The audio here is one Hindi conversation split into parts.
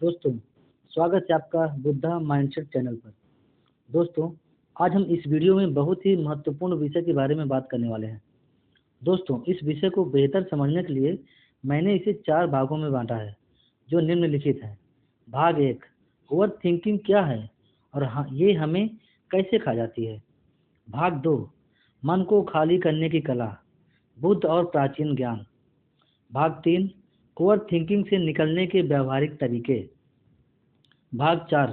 दोस्तों, स्वागत है आपका बुद्धा माइंडसेट चैनल पर। दोस्तों, आज हम इस वीडियो में बहुत ही महत्वपूर्ण विषय के बारे में बात करने वाले हैं। दोस्तों, इस विषय को बेहतर समझने के लिए मैंने इसे 4 भागों में बांटा है, जो निम्नलिखित हैं। भाग 1, ओवर थिंकिंग क्या है और ये हमें कैसे खा जाती है। भाग 2, मन को खाली करने की कला, बुद्ध और प्राचीन ज्ञान। भाग 3, ओवर थिंकिंग से निकलने के व्यावहारिक तरीके। भाग 4,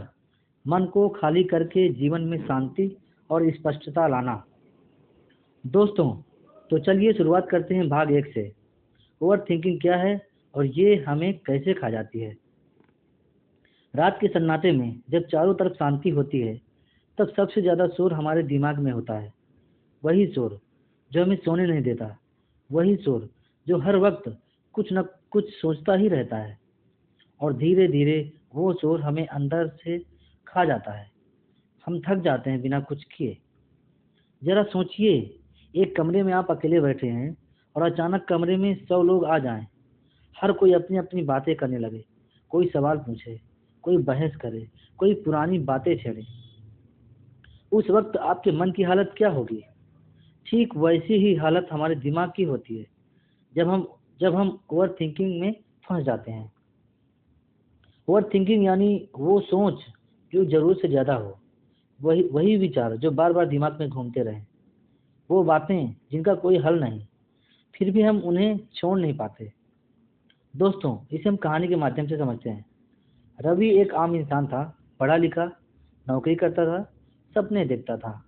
मन को खाली करके जीवन में शांति और स्पष्टता लाना। दोस्तों, तो चलिए शुरुआत करते हैं भाग 1 से। ओवर थिंकिंग क्या है और ये हमें कैसे खा जाती है। रात के सन्नाटे में जब चारों तरफ शांति होती है, तब सबसे ज़्यादा शोर हमारे दिमाग में होता है। वही शोर जो हमें सोने नहीं देता, वही शोर जो हर वक्त कुछ न कुछ सोचता ही रहता है, और धीरे धीरे वो शोर हमें अंदर से खा जाता है। हम थक जाते हैं बिना कुछ किए। जरा सोचिए, एक कमरे में आप अकेले बैठे हैं और अचानक कमरे में 100 लोग आ जाएं। हर कोई अपनी अपनी बातें करने लगे, कोई सवाल पूछे, कोई बहस करे, कोई पुरानी बातें छेड़े। उस वक्त आपके मन की हालत क्या होगी? ठीक वैसी ही हालत हमारे दिमाग की होती है जब हम ओवर थिंकिंग में फंस जाते हैं। ओवर थिंकिंग यानी वो सोच जो जरूरत से ज़्यादा हो, वही वही विचार जो बार बार दिमाग में घूमते रहें, वो बातें जिनका कोई हल नहीं, फिर भी हम उन्हें छोड़ नहीं पाते। दोस्तों, इसे हम कहानी के माध्यम से समझते हैं। रवि एक आम इंसान था, पढ़ा लिखा, नौकरी करता था, सपने देखता था,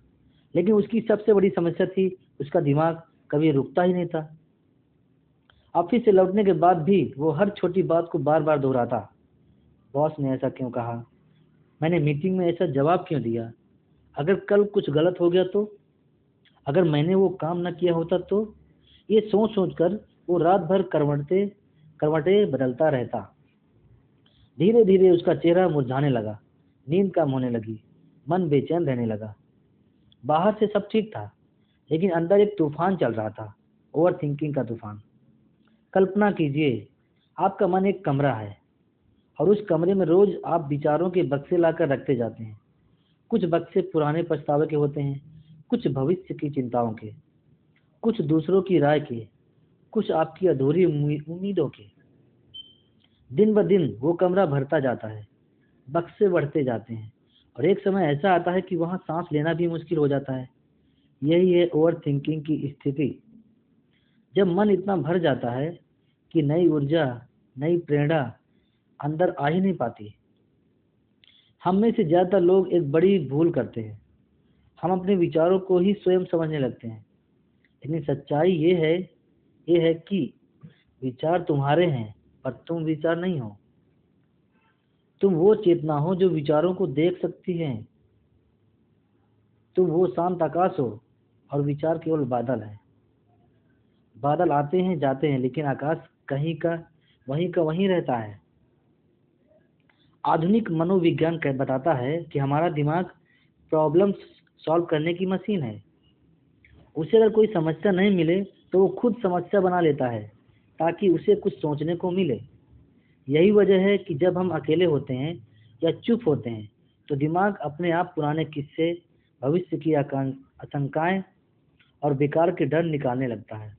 लेकिन उसकी सबसे बड़ी समस्या थी उसका दिमाग कभी रुकता ही नहीं था। ऑफिस से लौटने के बाद भी वो हर छोटी बात को बार बार दोहराता। बॉस ने ऐसा क्यों कहा, मैंने मीटिंग में ऐसा जवाब क्यों दिया, अगर कल कुछ गलत हो गया तो, अगर मैंने वो काम न किया होता तो। ये सोच सोच कर वो रात भर करवटें बदलता रहता। धीरे धीरे उसका चेहरा मुरझाने लगा, नींद कम होने लगी, मन बेचैन रहने लगा। बाहर से सब ठीक था, लेकिन अंदर एक तूफान चल रहा था, ओवर थिंकिंग का तूफान। कल्पना कीजिए, आपका मन एक कमरा है और उस कमरे में रोज आप विचारों के बक्से लाकर रखते जाते हैं। कुछ बक्से पुराने पछतावे के होते हैं, कुछ भविष्य की चिंताओं के, कुछ दूसरों की राय के, कुछ आपकी अधूरी उम्मीदों के। दिन ब दिन वो कमरा भरता जाता है, बक्से बढ़ते जाते हैं, और एक समय ऐसा आता है कि वहां सांस लेना भी मुश्किल हो जाता है। यही है ओवर थिंकिंग की स्थिति। जब मन इतना भर जाता है कि नई ऊर्जा, नई प्रेरणा अंदर आ ही नहीं पाती। हम में से ज्यादातर लोग एक बड़ी भूल करते हैं, हम अपने विचारों को ही स्वयं समझने लगते हैं। लेकिन सच्चाई ये है कि विचार तुम्हारे हैं, पर तुम विचार नहीं हो। तुम वो चेतना हो जो विचारों को देख सकती है। तुम वो शांत आकाश हो और विचार केवल बादल है। बादल आते हैं जाते हैं, लेकिन आकाश कहीं का वहीं रहता है। आधुनिक मनोविज्ञान बताता है कि हमारा दिमाग प्रॉब्लम्स सॉल्व करने की मशीन है। उसे अगर कोई समस्या नहीं मिले तो वो खुद समस्या बना लेता है, ताकि उसे कुछ सोचने को मिले। यही वजह है कि जब हम अकेले होते हैं या चुप होते हैं, तो दिमाग अपने आप पुराने किस्से, भविष्य की आशंकाएं और बेकार के डर निकालने लगता है।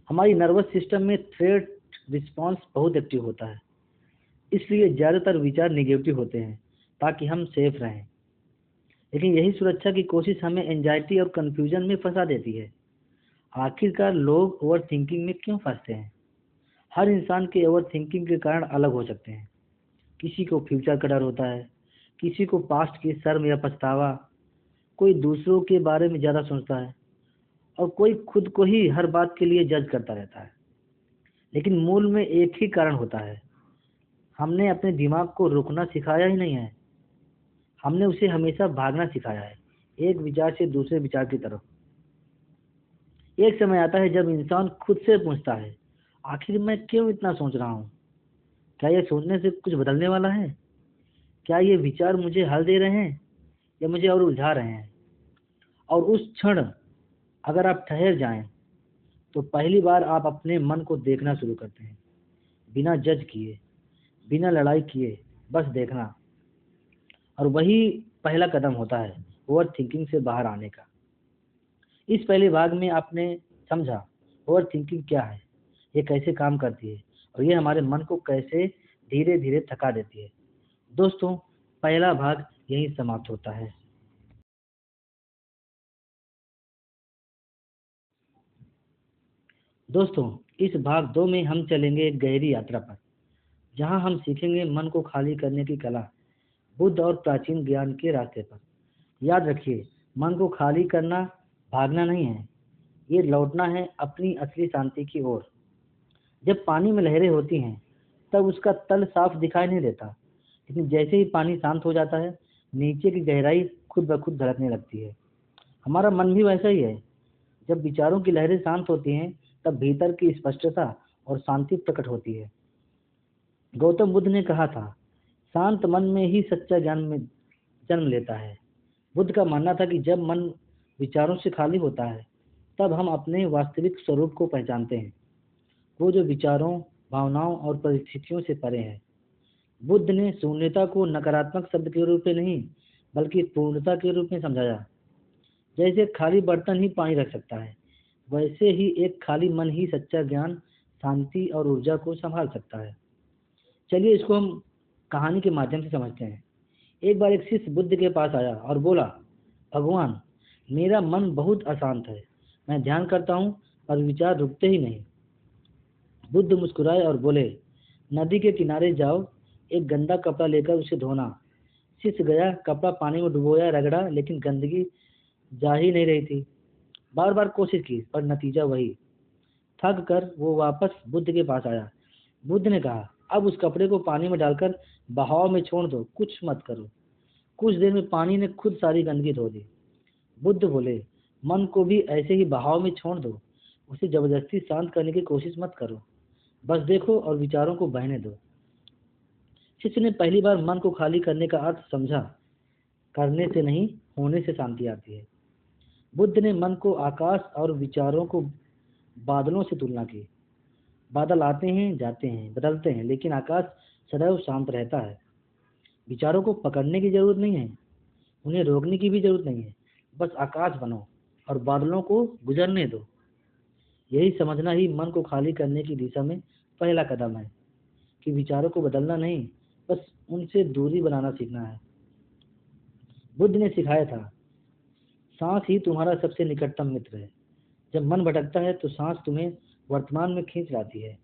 हमारी नर्वस सिस्टम में थ्रेट रिस्पॉन्स बहुत एक्टिव होता है, इसलिए ज़्यादातर विचार निगेटिव होते हैं ताकि हम सेफ रहें। लेकिन यही सुरक्षा की कोशिश हमें एंजाइटी और कंफ्यूजन में फंसा देती है। आखिरकार लोग ओवर थिंकिंग में क्यों फंसते हैं? हर इंसान के ओवर थिंकिंग के कारण अलग हो सकते हैं। किसी को फ्यूचर का डर होता है, किसी को पास्ट की शर्म या पछतावा, कोई दूसरों के बारे में ज़्यादा सोचता है, और कोई खुद को ही हर बात के लिए जज करता रहता है। लेकिन मूल में एक ही कारण होता है, हमने अपने दिमाग को रोकना सिखाया ही नहीं है। हमने उसे हमेशा भागना सिखाया है, एक विचार से दूसरे विचार की तरफ। एक समय आता है जब इंसान खुद से पूछता है, आखिर मैं क्यों इतना सोच रहा हूँ? क्या ये सोचने से कुछ बदलने वाला है? क्या ये विचार मुझे हल दे रहे हैं या मुझे और उलझा रहे हैं? और उस क्षण अगर आप ठहर जाएं, तो पहली बार आप अपने मन को देखना शुरू करते हैं, बिना जज किए, बिना लड़ाई किए बस देखना। और वही पहला कदम होता है ओवर थिंकिंग से बाहर आने का। इस पहले भाग में आपने समझा ओवर थिंकिंग क्या है, ये कैसे काम करती है और ये हमारे मन को कैसे धीरे धीरे थका देती है। दोस्तों, पहला भाग यहीं समाप्त होता है। दोस्तों, इस भाग 2 में हम चलेंगे एक गहरी यात्रा पर, जहां हम सीखेंगे मन को खाली करने की कला, बुद्ध और प्राचीन ज्ञान के रास्ते पर। याद रखिए, मन को खाली करना भागना नहीं है, ये लौटना है अपनी असली शांति की ओर। जब पानी में लहरें होती हैं तब उसका तल साफ दिखाई नहीं देता, लेकिन जैसे ही पानी शांत हो जाता है नीचे की गहराई खुद ब खुद धड़कने लगती है। हमारा मन भी वैसा ही है। जब विचारों की लहरें शांत होती हैं तब भीतर की स्पष्टता और शांति प्रकट होती है। गौतम बुद्ध ने कहा था, शांत मन में ही सच्चा ज्ञान में जन्म लेता है। बुद्ध का मानना था कि जब मन विचारों से खाली होता है तब हम अपने वास्तविक स्वरूप को पहचानते हैं, वो जो विचारों, भावनाओं और परिस्थितियों से परे है। बुद्ध ने शून्यता को नकारात्मक शब्द के रूप में नहीं, बल्कि पूर्णता के रूप में समझाया। जैसे खाली बर्तन ही पानी रख सकता है, वैसे ही एक खाली मन ही सच्चा ज्ञान, शांति और ऊर्जा को संभाल सकता है। चलिए इसको हम कहानी के माध्यम से समझते हैं। एक बार एक शिष्य बुद्ध के पास आया और बोला, भगवान, मेरा मन बहुत अशांत है, मैं ध्यान करता हूँ पर विचार रुकते ही नहीं। बुद्ध मुस्कुराए और बोले, नदी के किनारे जाओ, एक गंदा कपड़ा लेकर उसे धोना। शिष्य गया, कपड़ा पानी में डुबोया, रगड़ा, लेकिन गंदगी जा ही नहीं रही थी। बार बार कोशिश की पर नतीजा वही। थक कर वो वापस बुद्ध के पास आया। बुद्ध ने कहा, अब उस कपड़े को पानी में डालकर बहाव में छोड़ दो, कुछ मत करो। कुछ देर में पानी ने खुद सारी गंदगी धो दी। बुद्ध बोले, मन को भी ऐसे ही बहाव में छोड़ दो, उसे जबरदस्ती शांत करने की कोशिश मत करो, बस देखो और विचारों को बहने दो। शिष्य ने पहली बार मन को खाली करने का अर्थ समझा। करने से नहीं, होने से शांति आती है। बुद्ध ने मन को आकाश और विचारों को बादलों से तुलना की। बादल आते हैं, जाते हैं, बदलते हैं, लेकिन आकाश सदैव शांत रहता है। विचारों को पकड़ने की जरूरत नहीं है, उन्हें रोकने की भी जरूरत नहीं है, बस आकाश बनो और बादलों को गुजरने दो। यही समझना ही मन को खाली करने की दिशा में पहला कदम है, कि विचारों को बदलना नहीं, बस उनसे दूरी बनाना सीखना है। बुद्ध ने सिखाया था, सांस ही तुम्हारा सबसे निकटतम मित्र है। जब मन भटकता है तो सांस तुम्हें वर्तमान में खींच लाती है।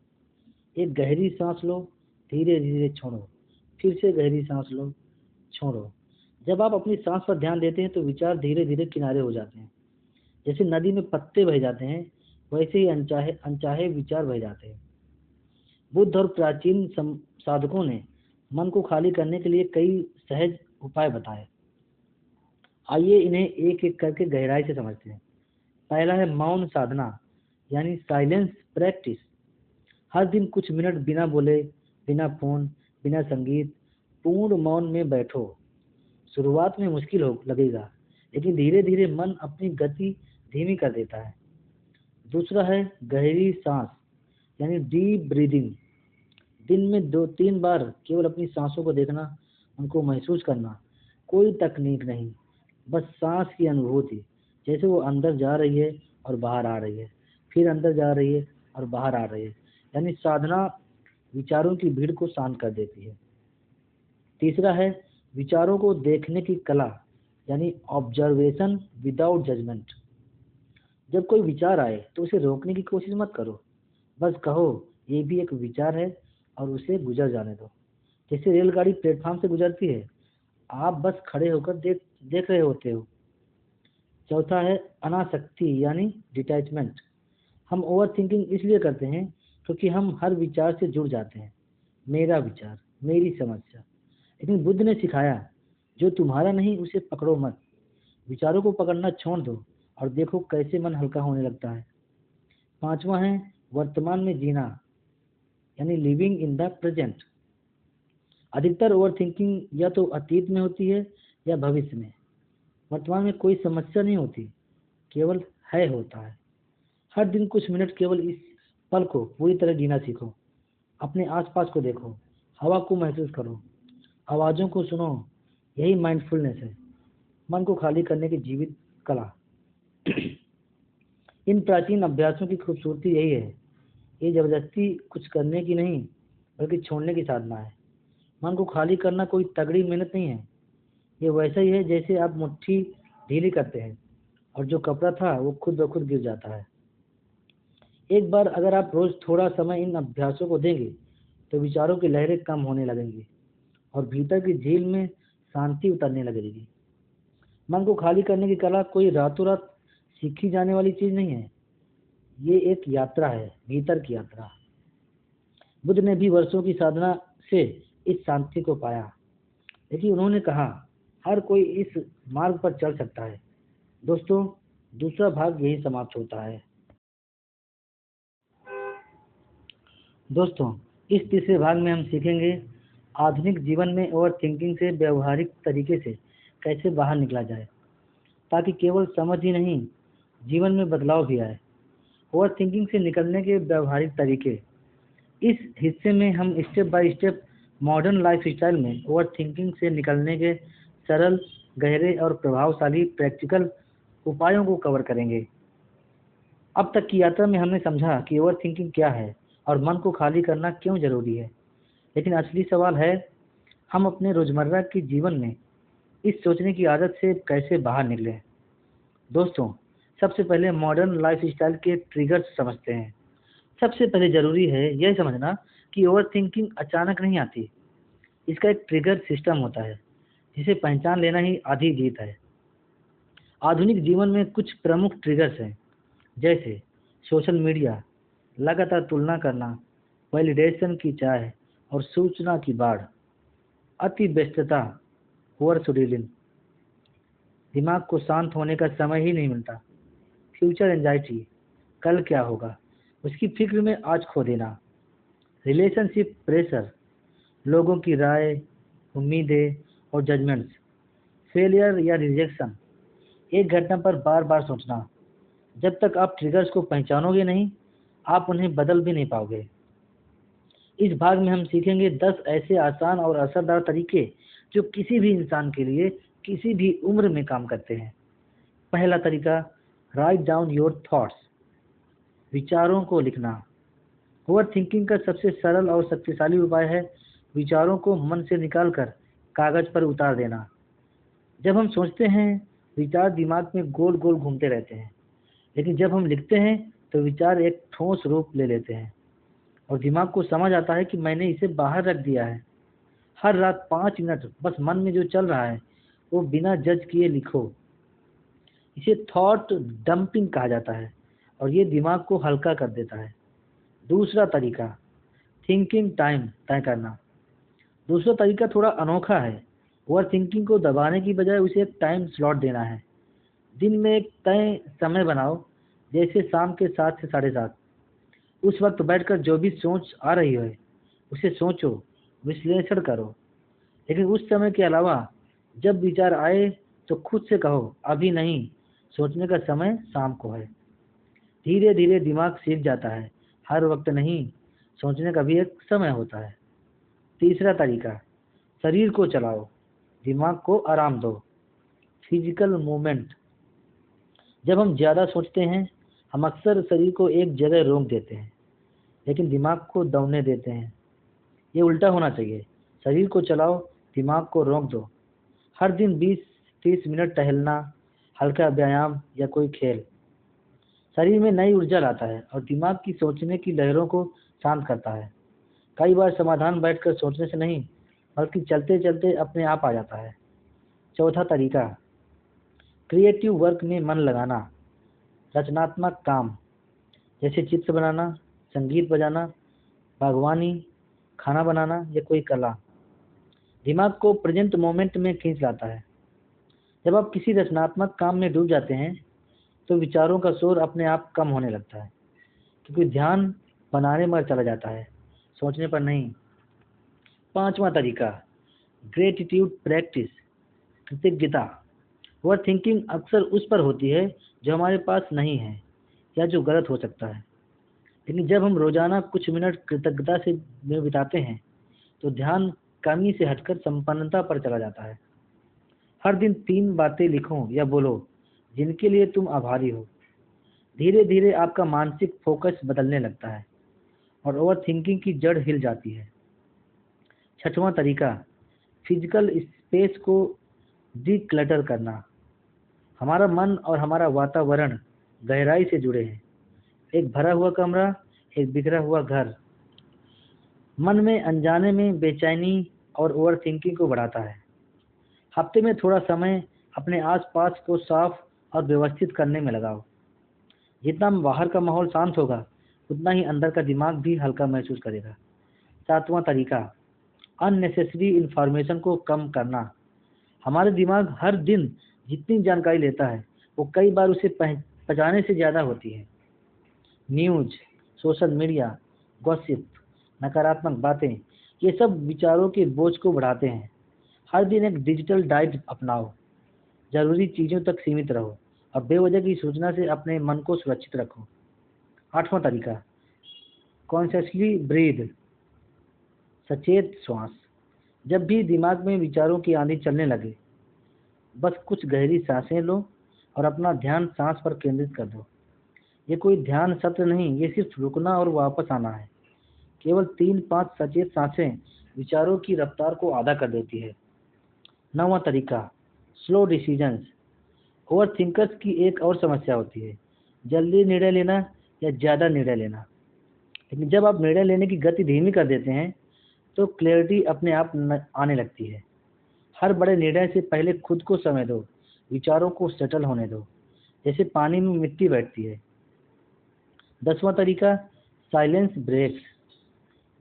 एक गहरी सांस लो, धीरे धीरे छोड़ो, फिर से गहरी सांस लो, छोड़ो। जब आप अपनी सांस पर ध्यान देते हैं तो विचार धीरे धीरे किनारे हो जाते हैं। जैसे नदी में पत्ते बह जाते हैं, वैसे ही अनचाहे अनचाहे विचार बह जाते हैं। बुद्ध और प्राचीन साधकों ने मन को खाली करने के लिए कई सहज उपाय बताए। आइए इन्हें एक एक करके गहराई से समझते हैं। पहला है मौन साधना, यानी साइलेंस प्रैक्टिस। हर दिन कुछ मिनट बिना बोले, बिना फोन, बिना संगीत, पूर्ण मौन में बैठो। शुरुआत में मुश्किल हो लगेगा, लेकिन धीरे धीरे मन अपनी गति धीमी कर देता है। दूसरा है गहरी सांस, यानी डीप ब्रीदिंग। दिन में 2-3 बार केवल अपनी सांसों को देखना, उनको महसूस करना। कोई तकनीक नहीं, बस सांस की अनुभूति, जैसे वो अंदर जा रही है और बाहर आ रही है, फिर अंदर जा रही है और बाहर आ रही है। यानी साधना विचारों की भीड़ को शांत कर देती है। तीसरा है विचारों को देखने की कला, यानी ऑब्जर्वेशन विदाउट जजमेंट। जब कोई विचार आए तो उसे रोकने की कोशिश मत करो, बस कहो ये भी एक विचार है और उसे गुजर जाने दो। जैसे रेलगाड़ी प्लेटफॉर्म से गुजरती है, आप बस खड़े होकर देख रहे होते हो। चौथा है अनासक्ति, यानी डिटैचमेंट। हम ओवर थिंकिंग इसलिए करते हैं क्योंकि हम हर विचार से जुड़ जाते हैं। मेरा विचार, मेरी समस्या। लेकिन बुद्ध ने सिखाया, जो तुम्हारा नहीं उसे पकड़ो मत। विचारों को पकड़ना छोड़ दो और देखो कैसे मन हल्का होने लगता है। पांचवा है वर्तमान में जीना, यानी लिविंग इन द प्रेजेंट। अधिकतर ओवर थिंकिंग या तो अतीत में होती है या भविष्य में। वर्तमान में कोई समस्या नहीं होती, केवल है होता है। हर दिन कुछ मिनट केवल इस पल को पूरी तरह जीना सीखो। अपने आसपास को देखो, हवा को महसूस करो, आवाज़ों को सुनो, यही माइंडफुलनेस है, मन को खाली करने की जीवित कला। इन प्राचीन अभ्यासों की खूबसूरती यही है, ये जबरदस्ती कुछ करने की नहीं बल्कि छोड़ने की साधना है। मन को खाली करना कोई तगड़ी मेहनत नहीं है, ये वैसा ही है जैसे आप मुट्ठी ढीली करते हैं और जो कपड़ा था वो खुद ब खुद गिर जाता है। एक बार अगर आप रोज थोड़ा समय इन अभ्यासों को देंगे तो विचारों की लहरें कम होने लगेंगी और भीतर की झील में शांति उतरने लगेगी। मन को खाली करने की कला कोई रातों रात सीखी जाने वाली चीज नहीं है, ये एक यात्रा है, भीतर की यात्रा। बुद्ध ने भी वर्षों की साधना से इस शांति को पाया, लेकिन उन्होंने कहा हर कोई इस मार्ग पर चल सकता है। दोस्तों, दूसरा भाग यही समाप्त होता है। दोस्तों, इस तीसरे भाग में हम सीखेंगे आधुनिक जीवन में ओवर थिंकिंग से व्यवहारिक तरीके से कैसे बाहर निकला जाए, ताकि केवल समझ ही नहीं जीवन में बदलाव भी आए। ओवर थिंकिंग से निकलने के व्यवहारिक तरीके। इस हिस्से में हम step by step modern life style में ओवर थिंकिंग से निकलने के सरल, गहरे और प्रभावशाली प्रैक्टिकल उपायों को कवर करेंगे। अब तक की यात्रा में हमने समझा कि ओवर थिंकिंग क्या है और मन को खाली करना क्यों जरूरी है, लेकिन असली सवाल है हम अपने रोजमर्रा के जीवन में इस सोचने की आदत से कैसे बाहर निकलें। दोस्तों, सबसे पहले मॉडर्न लाइफ स्टाइल के ट्रिगर्स समझते हैं। सबसे पहले जरूरी है यह समझना कि ओवर थिंकिंग अचानक नहीं आती, इसका एक ट्रिगर सिस्टम होता है जिसे पहचान लेना ही आधी जीत है। आधुनिक जीवन में कुछ प्रमुख ट्रिगर्स हैं, जैसे सोशल मीडिया, लगातार तुलना करना, वैलिडेशन की चाह और सूचना की बाढ़, अति व्यस्तता, ओवर शेड्यूलिंग, दिमाग को शांत होने का समय ही नहीं मिलता, फ्यूचर एंजाइटी, कल क्या होगा उसकी फिक्र में आज खो देना, रिलेशनशिप प्रेशर, लोगों की राय, उम्मीदें और जजमेंट्स, फेलियर या रिजेक्शन, एक घटना पर बार बार सोचना। जब तक आप ट्रिगर्स को पहचानोगे नहीं, आप उन्हें बदल भी नहीं पाओगे। इस भाग में हम सीखेंगे 10 ऐसे आसान और असरदार तरीके जो किसी भी इंसान के लिए किसी भी उम्र में काम करते हैं। पहला तरीका, राइट डाउन योर थॉट्स, विचारों को लिखना। ओवर थिंकिंग का सबसे सरल और शक्तिशाली उपाय है विचारों को मन से निकालकर कागज पर उतार देना। जब हम सोचते हैं विचार दिमाग में गोल गोल घूमते रहते हैं, लेकिन जब हम लिखते हैं तो विचार एक ठोस रूप ले लेते हैं और दिमाग को समझ आता है कि मैंने इसे बाहर रख दिया है। हर रात 5 मिनट बस मन में जो चल रहा है वो बिना जज किए लिखो। इसे थॉट डंपिंग कहा जाता है और ये दिमाग को हल्का कर देता है। दूसरा तरीका, थिंकिंग टाइम तय करना। दूसरा तरीका थोड़ा अनोखा है। ओवर थिंकिंग को दबाने की बजाय उसे एक टाइम स्लॉट देना है। दिन में एक तय समय बनाओ, जैसे शाम के 7 से 7:30। उस वक्त बैठकर जो भी सोच आ रही है उसे सोचो, विश्लेषण करो, लेकिन उस समय के अलावा जब विचार आए तो खुद से कहो अभी नहीं, सोचने का समय शाम को है। धीरे धीरे दिमाग सीख जाता है हर वक्त नहीं, सोचने का भी एक समय होता है। तीसरा तरीका, शरीर को चलाओ, दिमाग को आराम दो। Physical movement. जब हम ज़्यादा सोचते हैं हम अक्सर शरीर को एक जगह रोक देते हैं, लेकिन दिमाग को दौड़ने देते हैं। ये उल्टा होना चाहिए, शरीर को चलाओ, दिमाग को रोक दो। हर दिन 20-30 मिनट टहलना, हल्का व्यायाम या कोई खेल शरीर में नई ऊर्जा लाता है और दिमाग की सोचने की लहरों को शांत करता है। कई बार समाधान बैठकर सोचने से नहीं बल्कि चलते चलते अपने आप आ जाता है। चौथा तरीका, क्रिएटिव वर्क में मन लगाना। रचनात्मक काम जैसे चित्र बनाना, संगीत बजाना, बागवानी, खाना बनाना या कोई कला दिमाग को प्रेजेंट मोमेंट में खींच लाता है। जब आप किसी रचनात्मक काम में डूब जाते हैं तो विचारों का शोर अपने आप कम होने लगता है, क्योंकि ध्यान बनाने में चला जाता है, सोचने पर नहीं। पांचवा तरीका, ग्रेटिट्यूड प्रैक्टिस, कृतज्ञता। ओवर थिंकिंग अक्सर उस पर होती है जो हमारे पास नहीं है या जो गलत हो सकता है, लेकिन जब हम रोजाना कुछ मिनट कृतज्ञता से में बिताते हैं तो ध्यान कमी से हटकर संपन्नता पर चला जाता है। हर दिन 3 बातें लिखो या बोलो जिनके लिए तुम आभारी हो। धीरे धीरे आपका मानसिक फोकस बदलने लगता है और ओवर थिंकिंग की जड़ हिल जाती है। छठवां तरीका, फिजिकल स्पेस को डिक्लटर करना। हमारा मन और हमारा वातावरण गहराई से जुड़े हैं। एक भरा हुआ कमरा, एक बिखरा हुआ घर मन में अनजाने में बेचैनी और ओवर थिंकिंग को बढ़ाता है। हफ्ते में थोड़ा समय अपने आसपास को साफ और व्यवस्थित करने में लगाओ। जितना बाहर का माहौल शांत होगा उतना ही अंदर का दिमाग भी हल्का महसूस करेगा। सातवां तरीका, अननेसेसरी इंफॉर्मेशन को कम करना। हमारे दिमाग हर दिन जितनी जानकारी लेता है वो कई बार उसे पचाने से ज़्यादा होती है। न्यूज, सोशल मीडिया, गॉसिप, नकारात्मक बातें, ये सब विचारों के बोझ को बढ़ाते हैं। हर दिन एक डिजिटल डाइट अपनाओ। जरूरी चीज़ों तक सीमित रहो और बेवजह की सूचना से अपने मन को सुरक्षित रखो। आठवां तरीका, कॉन्शियसली ब्रीथ, सचेत श्वास। जब भी दिमाग में विचारों की आंधी चलने लगे बस कुछ गहरी सांसें लो और अपना ध्यान सांस पर केंद्रित कर दो। ये कोई ध्यान सत्र नहीं, ये सिर्फ रुकना और वापस आना है। केवल 3-5 सचेत सांसें विचारों की रफ्तार को आधा कर देती है। नौवां तरीका, स्लो डिसीजंस। ओवर थिंकर्स की एक और समस्या होती है जल्दी निर्णय लेना या ज़्यादा निर्णय लेना। लेकिन जब आप निर्णय लेने की गति धीमी कर देते हैं तो क्लैरिटी अपने आप आने लगती है। हर बड़े निर्णय से पहले खुद को समय दो, विचारों को सेटल होने दो, जैसे पानी में मिट्टी बैठती है। 10वां तरीका, साइलेंस ब्रेक्स।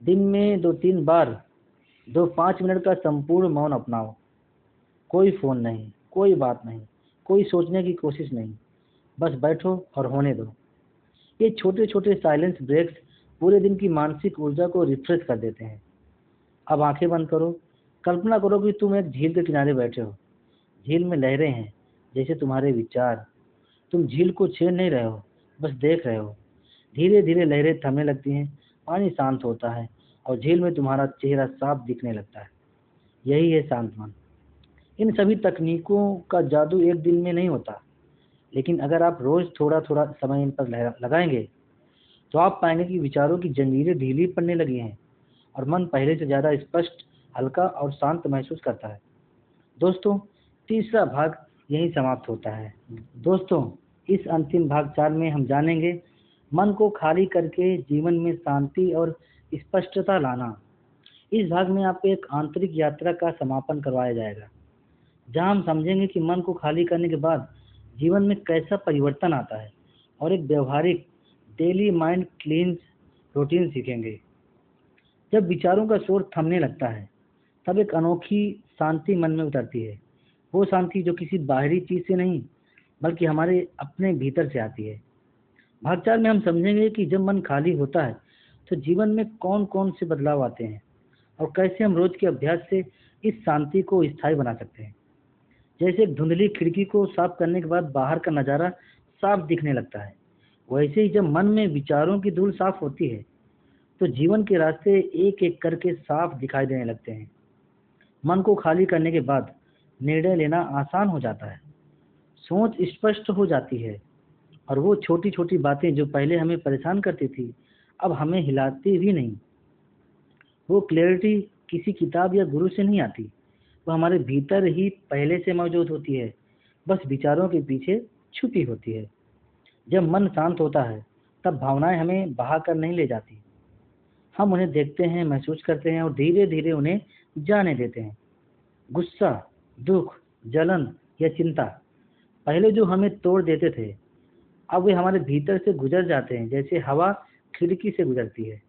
दिन में 2-3 बार 5 मिनट का संपूर्ण मौन अपनाओ। कोई फ़ोन नहीं, कोई बात नहीं, कोई सोचने की कोशिश नहीं, बस बैठो और होने दो। ये छोटे छोटे साइलेंस ब्रेक्स पूरे दिन की मानसिक ऊर्जा को रिफ्रेश कर देते हैं। अब आंखें बंद करो। कल्पना करो कि तुम एक झील के किनारे बैठे हो। झील में लहरें हैं जैसे तुम्हारे विचार। तुम झील को छेड़ नहीं रहे हो, बस देख रहे हो। धीरे धीरे लहरें थमने लगती हैं, पानी शांत होता है और झील में तुम्हारा चेहरा साफ दिखने लगता है। यही है शांत मन। इन सभी तकनीकों का जादू एक दिन में नहीं होता, लेकिन अगर आप रोज थोड़ा थोड़ा समय इन पर लगाएंगे तो आप पाएंगे कि विचारों की जंजीरें ढीली पड़ने लगी हैं और मन पहले से ज़्यादा स्पष्ट, हल्का और शांत महसूस करता है। दोस्तों, तीसरा भाग यहीं समाप्त होता है। दोस्तों, इस अंतिम भाग 4 में हम जानेंगे मन को खाली करके जीवन में शांति और स्पष्टता लाना। इस भाग में आपको एक आंतरिक यात्रा का समापन करवाया जाएगा, जहां हम समझेंगे कि मन को खाली करने के बाद जीवन में कैसा परिवर्तन आता है और एक व्यवहारिक डेली माइंड क्लींस रूटीन सीखेंगे। जब विचारों का शोर थमने लगता है तब एक अनोखी शांति मन में उतरती है। वो शांति जो किसी बाहरी चीज से नहीं बल्कि हमारे अपने भीतर से आती है। भाग 4 में हम समझेंगे कि जब मन खाली होता है तो जीवन में कौन कौन से बदलाव आते हैं और कैसे हम रोज के अभ्यास से इस शांति को स्थायी बना सकते हैं। जैसे एक धुंधली खिड़की को साफ करने के बाद बाहर का नज़ारा साफ दिखने लगता है, वैसे ही जब मन में विचारों की धूल साफ होती है तो जीवन के रास्ते एक एक करके साफ दिखाई देने लगते हैं। मन को खाली करने के बाद निर्णय लेना आसान हो जाता है, सोच स्पष्ट हो जाती है और वो छोटी छोटी बातें जो पहले हमें परेशान करती थी अब हमें हिलाती भी नहीं। वो क्लैरिटी किसी किताब या गुरु से नहीं आती, वो हमारे भीतर ही पहले से मौजूद होती है, बस विचारों के पीछे छुपी होती है। जब मन शांत होता है तब भावनाएं हमें बहा कर नहीं ले जाती। हम उन्हें देखते हैं, महसूस करते हैं और धीरे धीरे उन्हें जाने देते हैं। गुस्सा, दुख, जलन या चिंता पहले जो हमें तोड़ देते थे अब वे हमारे भीतर से गुजर जाते हैं, जैसे हवा खिड़की से गुजरती है।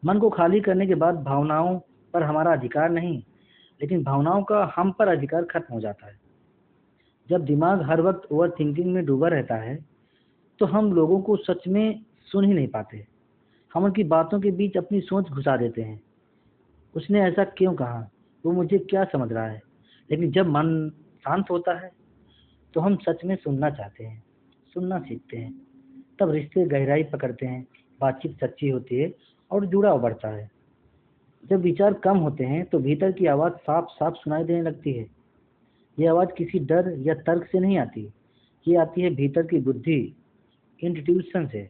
मन को खाली करने के बाद भावनाओं पर हमारा अधिकार नहीं, लेकिन भावनाओं का हम पर अधिकार खत्म हो जाता है। जब दिमाग हर वक्त ओवर थिंकिंग में डूबा रहता है तो हम लोगों को सच में सुन ही नहीं पाते। हम उनकी बातों के बीच अपनी सोच घुसा देते हैं। उसने ऐसा क्यों कहा, वो मुझे क्या समझ रहा है। लेकिन जब मन शांत होता है तो हम सच में सुनना चाहते हैं, सुनना सीखते हैं। तब रिश्ते गहराई पकड़ते हैं, बातचीत सच्ची होती है और जुड़ाव बढ़ता है। जब विचार कम होते हैं तो भीतर की आवाज़ साफ साफ सुनाई देने लगती है। ये आवाज़ किसी डर या तर्क से नहीं आती, ये आती है भीतर की बुद्धि, इंट्यूशन से।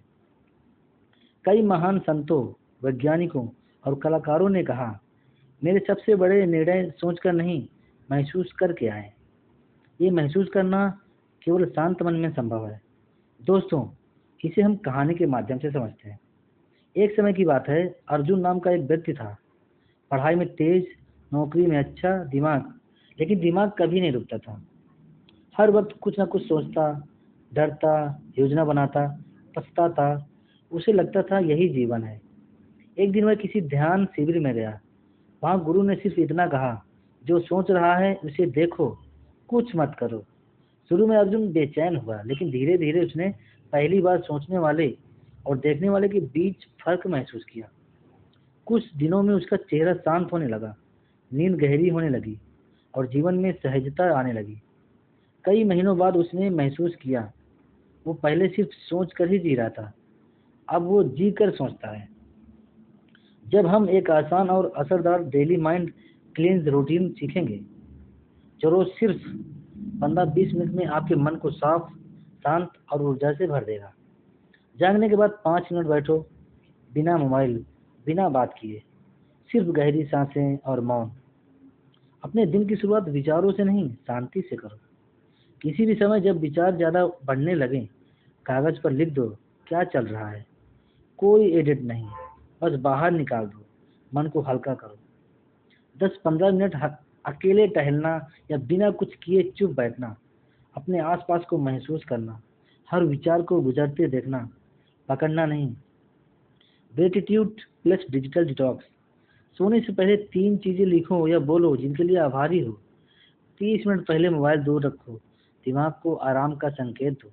कई महान संतों, वैज्ञानिकों और कलाकारों ने कहा, मेरे सबसे बड़े निर्णय सोचकर नहीं, महसूस करके आए। ये महसूस करना केवल शांत मन में संभव है। दोस्तों, इसे हम कहानी के माध्यम से समझते हैं। एक समय की बात है, अर्जुन नाम का एक व्यक्ति था। पढ़ाई में तेज, नौकरी में अच्छा, लेकिन दिमाग कभी नहीं रुकता था। हर वक्त कुछ ना कुछ सोचता, डरता, योजना बनाता, पछताता। उसे लगता था यही जीवन है। एक दिन वह किसी ध्यान शिविर में गया। वहां गुरु ने सिर्फ इतना कहा, जो सोच रहा है उसे देखो, कुछ मत करो। शुरू में अर्जुन बेचैन हुआ, लेकिन धीरे धीरे उसने पहली बार सोचने वाले और देखने वाले के बीच फर्क महसूस किया। कुछ दिनों में उसका चेहरा शांत होने लगा, नींद गहरी होने लगी और जीवन में सहजता आने लगी। कई महीनों बाद उसने महसूस किया, वो पहले सिर्फ सोच कर ही जी रहा था, अब वो जी कर सोचता है। जब हम एक आसान और असरदार डेली माइंड क्लींस रूटीन सीखेंगे, जो रोज सिर्फ 15-20 मिनट में आपके मन को साफ, शांत और ऊर्जा से भर देगा। जागने के बाद 5 मिनट बैठो, बिना मोबाइल, बिना बात किए, सिर्फ गहरी सांसें और मौन। अपने दिन की शुरुआत विचारों से नहीं, शांति से करो। किसी भी समय जब विचार ज्यादा बढ़ने लगे, कागज पर लिख दो, क्या चल रहा है। कोई एडिट नहीं, बस बाहर निकाल दो, मन को हल्का करो। 10-15 मिनट अकेले टहलना या बिना कुछ किए चुप बैठना, अपने आसपास को महसूस करना, हर विचार को गुजरते देखना, पकड़ना नहीं। Gratitude plus digital detox. सोने से पहले 3 चीजें लिखो या बोलो जिनके लिए आभारी हो। 30 मिनट पहले मोबाइल दूर रखो, दिमाग को आराम का संकेत दो।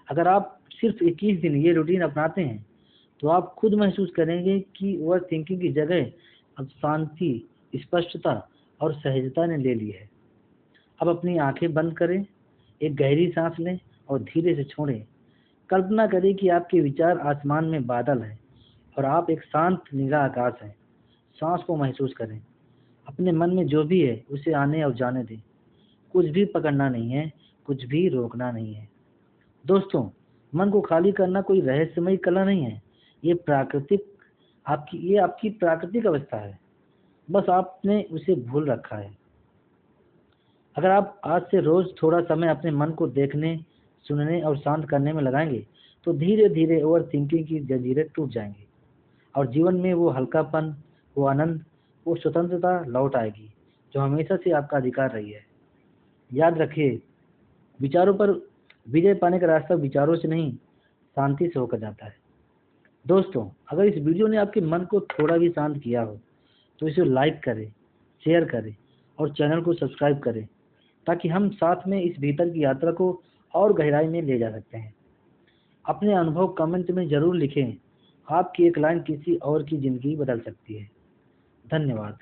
अगर आप सिर्फ 21 दिन ये रूटीन अपनाते हैं, तो आप खुद महसूस करेंगे कि ओवर थिंकिंग की जगह अब शांति, स्पष्टता और सहजता ने ले ली है। अब अपनी आंखें बंद करें, एक गहरी सांस लें और धीरे से छोड़ें। कल्पना करें कि आपके विचार आसमान में बादल हैं और आप एक शांत नीला आकाश हैं। सांस को महसूस करें। अपने मन में जो भी है उसे आने और जाने दें। कुछ भी पकड़ना नहीं है, कुछ भी रोकना नहीं है। दोस्तों, मन को खाली करना कोई रहस्यमयी कला नहीं है। ये आपकी प्राकृतिक अवस्था है। बस आपने उसे भूल रखा है। अगर आप आज से रोज थोड़ा समय अपने मन को देखने, सुनने और शांत करने में लगाएंगे, तो धीरे धीरे ओवर थिंकिंग की जंजीरें टूट जाएंगी और जीवन में वो हल्कापन, वो आनंद, वो स्वतंत्रता लौट आएगी जो हमेशा से आपका अधिकार रही है। याद रखिए, विचारों पर विजय पाने का रास्ता विचारों से नहीं, शांति से होकर जाता है। दोस्तों, अगर इस वीडियो ने आपके मन को थोड़ा भी शांत किया हो, तो इसे लाइक करें, शेयर करें और चैनल को सब्सक्राइब करें, ताकि हम साथ में इस भीतर की यात्रा को और गहराई में ले जा सकते हैं। अपने अनुभव कमेंट में जरूर लिखें। आपकी एक लाइन किसी और की जिंदगी बदल सकती है। धन्यवाद।